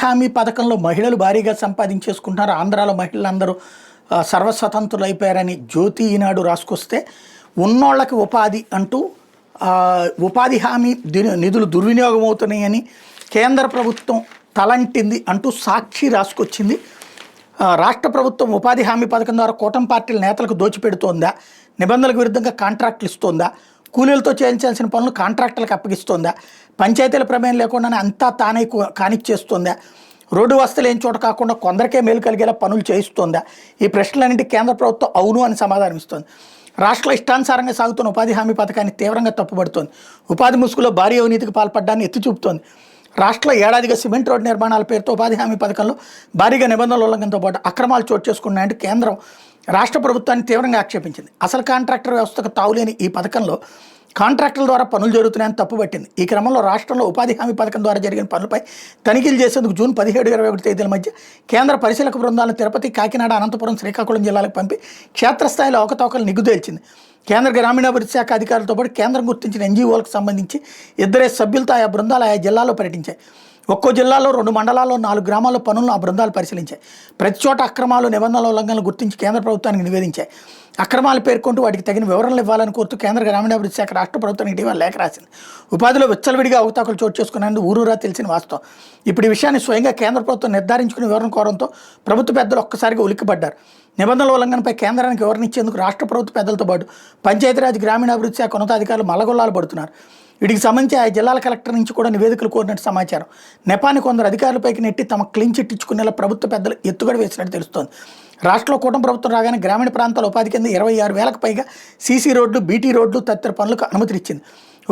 హామీ పథకంలో మహిళలు భారీగా సంపాదించేసుకుంటున్నారు. ఆంధ్రాలో మహిళలందరూ సర్వస్వతంత్రులు అయిపోయారని జ్యోతి ఈనాడు రాసుకొస్తే, ఉన్నోళ్ళకి ఉపాధి అంటూ ఉపాధి హామీ నిధులు దుర్వినియోగం అవుతున్నాయని కేంద్ర ప్రభుత్వం తలంటింది అంటూ సాక్షి రాసుకొచ్చింది. రాష్ట్ర ప్రభుత్వం ఉపాధి హామీ పథకం ద్వారా కూటమి పార్టీల నేతలకు దోచిపెడుతోందా, నిబంధనలకు విరుద్ధంగా కాంట్రాక్టులు ఇస్తోందా, కూలీలతో చేయించాల్సిన పనులు కాంట్రాక్టులకు అప్పగిస్తోందా, పంచాయతీల ప్రమేయం లేకుండానే అంతా తానే కానిచ్చేస్తోందా, రోడ్డు వసతి లేని చోట కాకుండా కొందరికే మేలు కలిగేలా పనులు చేయిస్తోందా? ఈ ప్రశ్నలన్నింటికీ కేంద్ర ప్రభుత్వం అవును అని సమాధానం ఇస్తోంది. రాష్ట్రంలో ఇష్టానుసారంగా సాగుతున్న ఉపాధి హామీ పథకాన్ని తీవ్రంగా తప్పుపడుతోంది. ఉపాధి ముసుగులో భారీ అవినీతికి పాల్పడ్డాన్ని ఎత్తి చూపుతోంది. రాష్ట్రంలో ఏడాదిగా సిమెంట్ రోడ్డు నిర్మాణాల పేరుతో ఉపాధి హామీ పథకంలో భారీగా నిబంధనల ఉల్లంఘనతో పాటు అక్రమాలు చోటు చేసుకున్నాయంటూ కేంద్రం రాష్ట్ర ప్రభుత్వాన్ని తీవ్రంగా ఆక్షేపించింది. అసలు కాంట్రాక్టర్ వ్యవస్థకు తావులేని ఈ పథకంలో కాంట్రాక్టుల ద్వారా పనులు జరుగుతున్నాయని తప్పుపట్టింది. ఈ క్రమంలో రాష్ట్రంలో ఉపాధి హామీ పథకం ద్వారా జరిగిన పనులపై తనిఖీలు చేసేందుకు జూన్ 17-21 తేదీల మధ్య కేంద్ర పరిశీలక బృందాలను తిరుపతి, కాకినాడ, అనంతపురం, శ్రీకాకుళం జిల్లాలకు పంపి క్షేత్రస్థాయిలో అవకతవకలు నిగ్గుదేల్చింది. కేంద్ర గ్రామీణాభివృద్ధి శాఖ అధికారులతో పాటు కేంద్రం గుర్తించిన ఎన్జీఓలకు సంబంధించి 2 సభ్యులతో ఆయా బృందాలు ఆయా జిల్లాల్లో పర్యటించాయి. ఒక్కో జిల్లాలో 2 మండలాల్లో 4 గ్రామాల్లో పనులను ఆ బృందాలు పరిశీలించాయి. ప్రతి చోట అక్రమాలు, నిబంధనల ఉల్లంఘనలు గుర్తించి కేంద్ర ప్రభుత్వానికి నివేదించాయి. అక్రమాలు పేర్కొంటూ వాటికి తగిన వివరణలు ఇవ్వాలని కోరుతూ కేంద్ర గ్రామీణాభివృద్ధి శాఖ రాష్ట్ర ప్రభుత్వానికి ఇటీవల లేఖ రాసింది. ఉపాధిలో విచ్చలవిడిగా అవకతవకలు చోటు చేసుకునేందుకు ఊరూరా తెలిసిన వాస్తవం. ఇప్పుడు ఈ విషయాన్ని స్వయంగా కేంద్ర ప్రభుత్వం నిర్ధారించుకుని వివరణ కోరడంతో ప్రభుత్వ పెద్దలు ఒక్కసారిగా ఉలిక్కిపడ్డారు. నిబంధనల ఉల్లంఘనపై కేంద్రానికి వివరణ ఇచ్చేందుకు రాష్ట్ర ప్రభుత్వ పెద్దలతో పాటు పంచాయతీరాజ్, గ్రామీణాభివృద్ధి శాఖ ఉన్నతాధికారులు మల్లగొల్లాలు పడుతున్నారు. వీటికి సంబంధించి ఆ జిల్లాల కలెక్టర్ నుంచి కూడా నివేదికలు కోరినట్టు సమాచారం. నెపాన్ని కొందరు అధికారులపైకి నెట్టి తమ క్లీన్ చిట్ ఇచ్చుకునేలా ప్రభుత్వ పెద్దలు ఎత్తుగడ వేసినట్టు తెలుస్తోంది. రాష్ట్రంలో కూటమి ప్రభుత్వం రాగానే గ్రామీణ ప్రాంతాల ఉపాధి కింద 26,000కు పైగా సీసీ రోడ్లు, బీటీ రోడ్లు తదితర పనులకు అనుమతినిచ్చింది.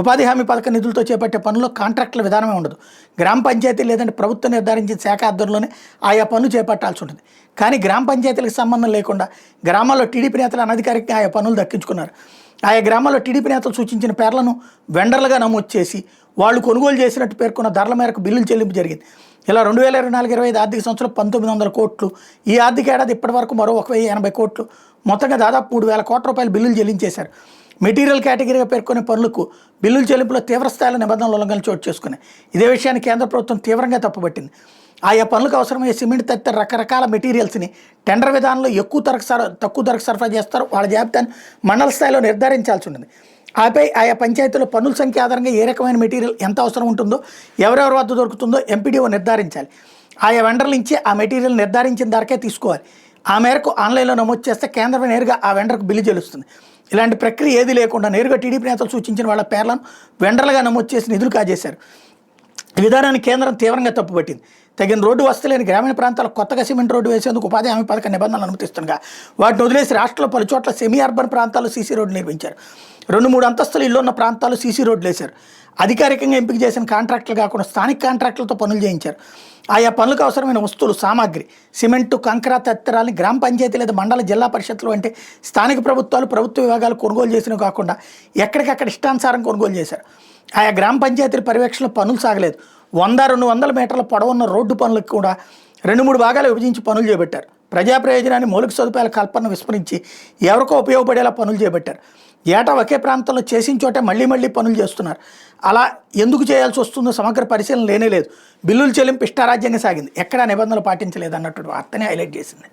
ఉపాధి హామీ పథక నిధులతో చేపట్టే పనుల్లో కాంట్రాక్టుల విధానమే ఉండదు. గ్రామ పంచాయతీ లేదంటే ప్రభుత్వం నిర్ధారించిన శాఖ ఆధ్వర్యంలోనే ఆయా పనులు చేపట్టాల్సి ఉంటుంది. కానీ గ్రామ పంచాయతీలకు సంబంధం లేకుండా గ్రామాల్లో టీడీపీ నేతలు అనధికారికంగా ఆయా పనులు దక్కించుకున్నారు. ఆయా గ్రామాల్లో టీడీపీ నేతలు సూచించిన పేర్లను వెండర్లుగా నమోదు చేసి వాళ్ళు కొనుగోలు చేసినట్టు పేర్కొన్న ధరల మేరకు బిల్లులు చెల్లింపు జరిగింది. ఇలా 2024-25 ఆర్థిక సంవత్సరం 1,900 కోట్లు, ఈ ఆర్థిక ఏడాది ఇప్పటి వరకు మరో 1,080 కోట్లు, మొత్తంగా దాదాపు 3,000 కోట్ల రూపాయలు బిల్లులు చెల్లించేశారు. మెటీరియల్ కేటగిరీగా పేర్కొనే పనులకు బిల్లుల చెల్లింపులో తీవ్రస్థాయిలో నిబంధనల ఉల్లంఘనలు చోటు చేసుకున్నాయి. ఇదే విషయాన్ని కేంద్ర ప్రభుత్వం తీవ్రంగా తప్పుపట్టింది. ఆయా పనులకు అవసరమయ్యే సిమెంట్ తదితర రకరకాల మెటీరియల్స్ని టెండర్ విధానంలో తక్కువ ధరకు సరఫరా చేస్తారు. వాళ్ళ జాబితాను మండల స్థాయిలో నిర్ధారించాల్సి ఉంటుంది. ఆపై ఆయా పంచాయతీలో పనుల సంఖ్య ఆధారంగా ఏ రకమైన మెటీరియల్ ఎంత అవసరం ఉంటుందో, ఎవరెవరి వద్ద దొరుకుతుందో ఎంపీడీఓ నిర్ధారించాలి. ఆయా వెండర్ల నుంచి ఆ మెటీరియల్ నిర్ధారించిన ధరకే తీసుకోవాలి. ఆ మేరకు ఆన్లైన్లో నమోదు చేస్తే కేంద్రం నేరుగా ఆ వెండర్కు బిల్లు చెల్లిస్తుంది. ఇలాంటి ప్రక్రియ ఏది లేకుండా నేరుగా టీడీపీ నేతలు సూచించిన వాళ్ళ పేర్లను వెండర్లుగా నమోదు చేసి నిధులు కాజేశారు. ఈ విధానాన్ని కేంద్రం తీవ్రంగా తప్పుపట్టింది. తగిన రోడ్డు వసతి లేని గ్రామీణ ప్రాంతాలకు కొత్తగా సిమెంట్ రోడ్డు వేసేందుకు ఉపాధి హామీ పథక నిబంధనలు అనుమతిస్తుండగా వాటిని వదిలేసి రాష్ట్రంలో పలు చోట్ల సెమీ అర్బన్ ప్రాంతాల్లో సీసీ రోడ్లు నిర్మించారు. 2-3 అంతస్తులు ఇల్లు ఉన్న ప్రాంతాల్లో సీసీ రోడ్లు వేశారు. అధికారికంగా ఎంపిక చేసిన కాంట్రాక్టులు కాకుండా స్థానిక కాంట్రాక్టులతో పనులు చేయించారు. ఆయా పనులకు అవసరమైన వస్తువులు, సామాగ్రి, సిమెంటు, కంకర తదితరాలని గ్రామ పంచాయతీ లేదా మండల, జిల్లా పరిషత్తులు అంటే స్థానిక ప్రభుత్వాలు, ప్రభుత్వ విభాగాలు కొనుగోలు చేసినవి కాకుండా ఎక్కడికక్కడ ఇష్టానుసారం కొనుగోలు చేశారు. ఆయా గ్రామ పంచాయతీల పర్యవేక్షణలో పనులు సాగలేదు. 100-200 మీటర్ల పొడవున్న రోడ్డు పనులకు కూడా 2-3 భాగాలు విభజించి పనులు చేపట్టారు. ప్రజా ప్రయోజనాన్ని, మౌలిక సదుపాయాల కల్పన విస్మరించి ఎవరికో ఉపయోగపడేలా పనులు చేపట్టారు. ఏటా ఒకే ప్రాంతంలో చేసిన చోటే మళ్ళీ పనులు చేస్తున్నారు. అలా ఎందుకు చేయాల్సి వస్తుందో సమగ్ర పరిశీలన లేనే లేదు. బిల్లులు చెల్లింపు ఇష్టారాజ్యంగా సాగింది. ఎక్కడా నిబంధనలు పాటించలేదు అన్నట్టు వార్తనే హైలైట్ చేసింది.